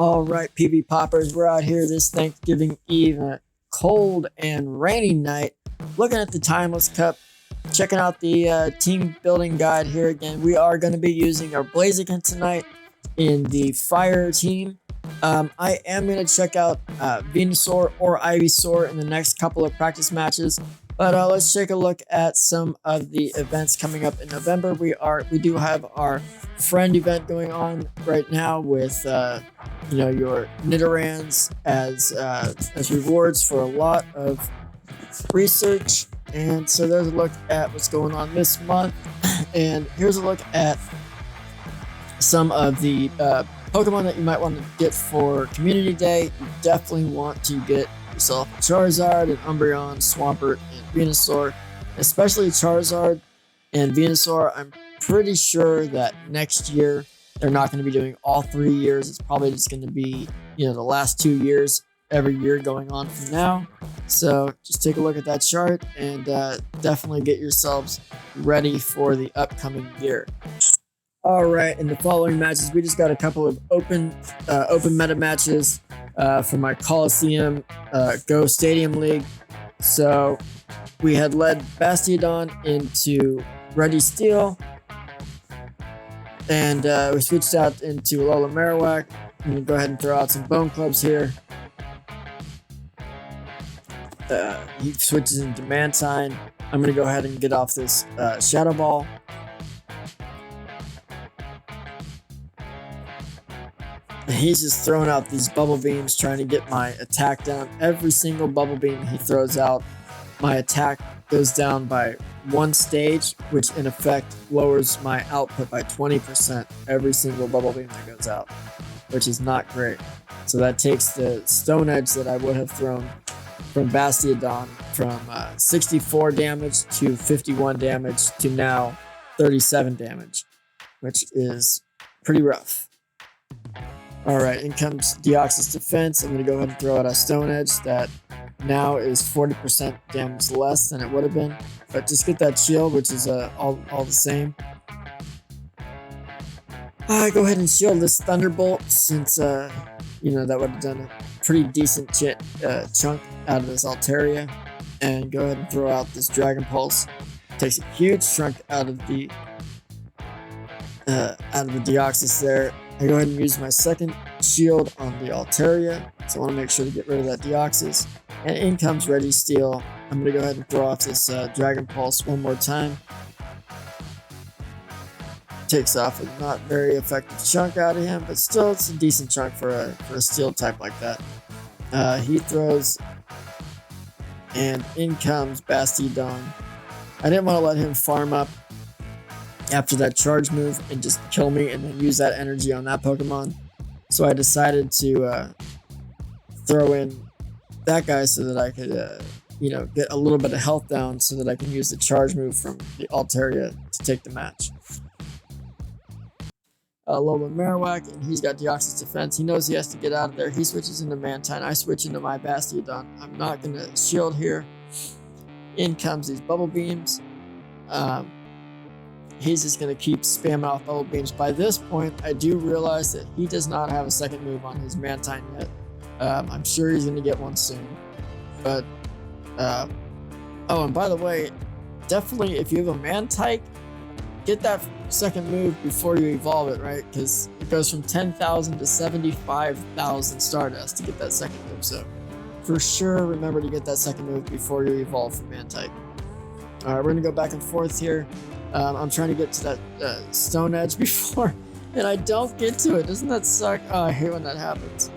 All right, PB Poppers, we're out here this Thanksgiving Eve, a cold and rainy night, looking at the Timeless Cup, checking out the team building guide here again. We are going to be using our Blaziken tonight in the Fire team. I am going to check out Venusaur or Ivysaur in the next couple of practice matches. But let's take a look at some of the events coming up in November. We do have our friend event going on right now with your Nidorans as rewards for a lot of research. And so there's a look at what's going on this month. And here's a look at some of the Pokemon that you might want to get for Community Day. You definitely want to get yourself a Charizard, an Umbreon, Swampert, and Venusaur. Especially Charizard and Venusaur. I'm pretty sure that next year they're not going to be doing all 3 years. It's probably just going to be, the last 2 years every year going on from now. So just take a look at that chart and definitely get yourselves ready for the upcoming year. All right, in the following matches, we just got a couple of open meta matches for my Colosseum Go Stadium League. So we had led Bastiodon into Ready Steel, and we switched out into Alola Marowak. I'm gonna go ahead and throw out some Bone Clubs here. He switches into Mantine. I'm gonna go ahead and get off this Shadow Ball. He's just throwing out these bubble beams, trying to get my attack down. Every single bubble beam he throws out, my attack goes down by 1 stage, which in effect lowers my output by 20% every single bubble beam that goes out, which is not great. So that takes the Stone Edge that I would have thrown from Bastiodon from 64 damage to 51 damage to now 37 damage, which is pretty rough. Alright, in comes Deoxys Defense. I'm going to go ahead and throw out a Stone Edge that now is 40% damage less than it would have been. But just get that shield, which is all the same. Go ahead and shield this Thunderbolt since, that would have done a pretty decent chunk out of this Altaria. And go ahead and throw out this Dragon Pulse. Takes a huge chunk out of the Deoxys there. I go ahead and use my second shield on the Altaria, so I want to make sure to get rid of that Deoxys. And in comes Ready Steel. I'm going to go ahead and throw off this Dragon Pulse one more time. Takes off a not very effective chunk out of him, but still it's a decent chunk for a Steel type like that. He throws, and in comes Bastiodon. I didn't want to let him farm up after that charge move and just kill me and then use that energy on that Pokemon. So I decided to throw in that guy so that I could, get a little bit of health down so that I can use the charge move from the Altaria to take the match. Alola Marowak, and he's got Deoxys Defense. He knows he has to get out of there. He switches into Mantine. I switch into my Bastiodon. I'm not going to shield here. In comes these Bubble Beams. He's just going to keep spamming off Bubble Beams. By this point, I do realize that he does not have a second move on his Mantine yet. I'm sure he's going to get one soon. But, and by the way, definitely if you have a Mantike, get that second move before you evolve it, right? Because it goes from 10,000 to 75,000 Stardust to get that second move. So, for sure, remember to get that second move before you evolve from Mantike. Alright, we're going to go back and forth here. I'm trying to get to that Stone Edge before, and I don't get to it. Doesn't that suck? Oh, I hate when that happens.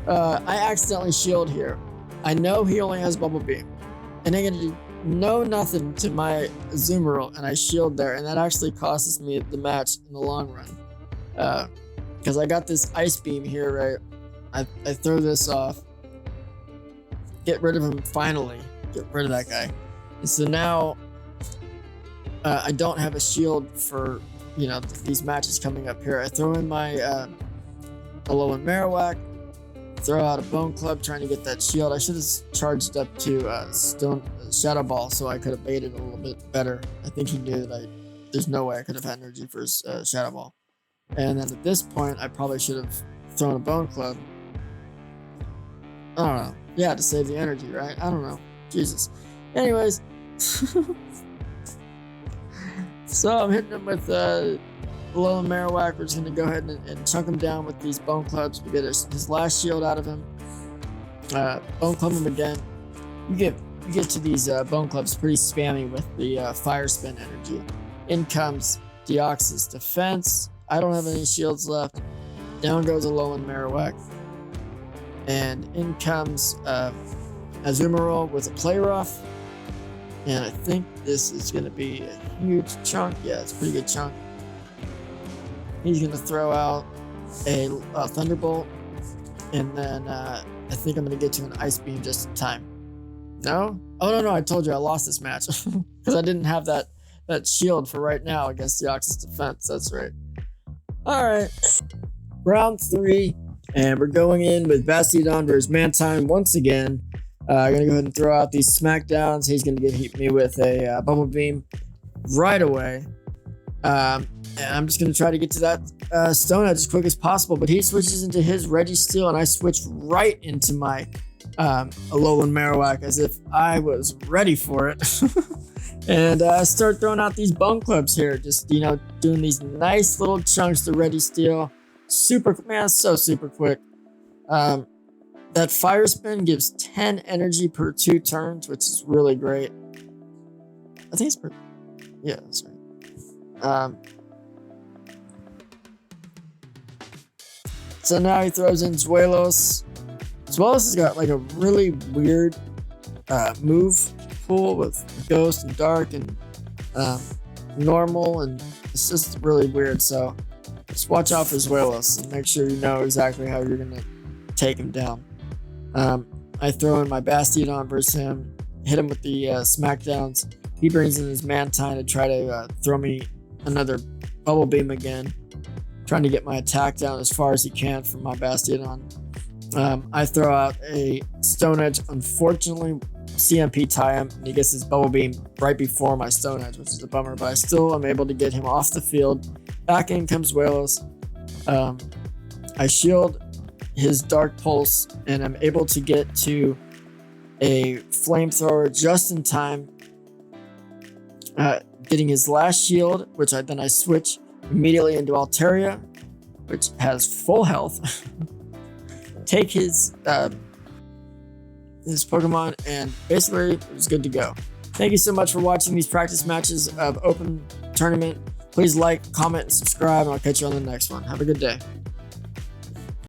I accidentally shield here. I know he only has Bubble Beam, and I'm gonna do nothing to my Azumarill, and I shield there, and that actually costs me the match in the long run. Because I got this Ice Beam here, right? I throw this off, get rid of him finally, get rid of that guy, and so now. I don't have a shield for, these matches coming up here. I throw in my Alolan Marowak, throw out a Bone Club trying to get that shield. I should have charged up to Shadow Ball so I could have baited a little bit better. I think he knew that there's no way I could have had energy for his Shadow Ball. And then at this point, I probably should have throwing a bone club. I don't know. Yeah, to save the energy, right? I don't know. Jesus. Anyways. So I'm hitting him with Alolan Marowak. We're just going to go ahead and chunk him down with these bone clubs. We get his last shield out of him. Bone club him again. You get to these bone clubs pretty spammy with the fire spin energy. In comes Deoxys defense. I don't have any shields left. Down goes Alolan Marowak. And in comes Azumarill with a play rough. And I think this is going to be a huge chunk. Yeah, it's a pretty good chunk. He's going to throw out a Thunderbolt. And then I think I'm going to get to an Ice Beam just in time. No? Oh, no, I told you I lost this match. Because I didn't have that shield for right now against Deoxys defense. That's right. Alright. Round 3. And we're going in with Bastiodon versus Mantine once again. I'm going to go ahead and throw out these smackdowns. He's going to hit me with a Bubble Beam right away. And I'm just going to try to get to that Stone Edge as quick as possible. But he switches into his Registeel, and I switch right into my Alolan Marowak as if I was ready for it. And I start throwing out these bone clubs here. Just, doing these nice little chunks to Registeel. Super, man, so super quick. That fire spin gives 10 energy per 2 turns, which is really great. I think it's per... Yeah, that's right. So now he throws in Zweilous. Zweilous has got like a really weird move pool with Ghost and Dark and Normal, and it's just really weird. So just watch out for Zweilous and make sure you know exactly how you're going to take him down. I throw in my Bastiodon versus him, hit him with the smackdowns. He brings in his Mantine to try to throw me another Bubble Beam again, trying to get my attack down as far as he can from my Bastiodon. I throw out a Stone Edge. Unfortunately, CMP tie him, and he gets his Bubble Beam right before my Stone Edge, which is a bummer, but I still am able to get him off the field. Back in comes Zweilous. I shield his Dark Pulse, and I'm able to get to a Flamethrower just in time, getting his last shield, which I switch immediately into Altaria, which has full health. Take his Pokemon, and basically it was good to go. Thank you so much for watching these practice matches of Open Tournament. Please like, comment, and subscribe, and I'll catch you on the next one. Have a good day.